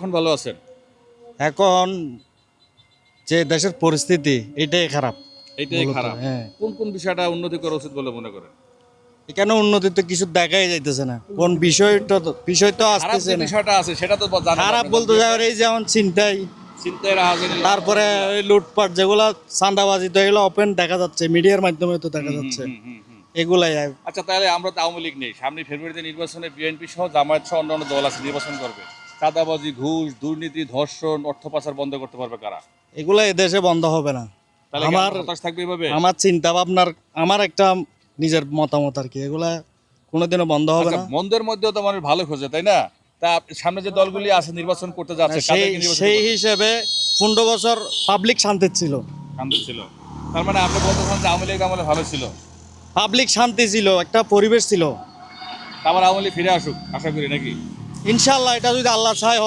এখন ভালো আছেন? এখন যে দেশের পরিস্থিতি এটাই খারাপ। এইটাই মূলত, খারাপ। হ্যাঁ। কোন কোন বিষয়টা উন্নতি করা উচিত বলে মনে করেন? এখানে উন্নতি তো কিছু দেখাই যাইতেছে না, কোন বিষয় তো খারাপ আসতেছে যে না। বিষয়টা আছে সেটা তো জানেন খারাপ আপনি, বলতে যাওয়ার এই যেমন চিন্তাই, চিন্তায় রাহাজানি, তারপরে এই লুটপাট যেগুলা চাঁদাবাজি, তো এগুলো ওপেন দেখা যাচ্ছে, মিডিয়ার মাধ্যমে তো দেখা যাচ্ছে এগুলাই। আচ্ছা, তাহলে আমরা তো আওয়ামী লীগ নেই, সামনে ফেব্রুয়ারিতে নির্বাচনে বিএনপি সহ জামায়াত সহ অন্যান্য দল আছে নির্বাচন করবে। চাঁদাবাজি, ঘুষ, দুর্নীতি, ধর্ষণ, অর্থ পাচার বন্ধ করতে পারবে কারা? এগুলা এদেশে বন্ধ হবে না। তাহলে কি আমার আমরা হতাশ থাকবে এভাবে? আমার চিন্তা ভাবনার, আমার একটা নিজের মতামত আর কি, এগুলা কোনোদিনও বন্ধ হবে আচ্ছা, না। মন্দের মধ্যেও তো মানুষ ভালো খোঁজে, তাই না? তা সামনে যে দলগুলি আছে নির্বাচন করতে না, যাচ্ছে, সেই কাদেরকে নির্বাচন সেই করবে? হিসেবে 15 বছর পাবলিক শান্তি ছিল। শান্তি ছিল। তার মানে আপনি বলতেছেন যে আওয়ামী লীগ আমলে ভালো ছিল। পাবলিক শান্তি ছিল, একটা পরিবেশ ছিল। আবার আওয়ামী লীগ ফিরে আসুক আশা করি, নাকি? ইনশাল্লাহ এটা যদি আল্লাহ চায়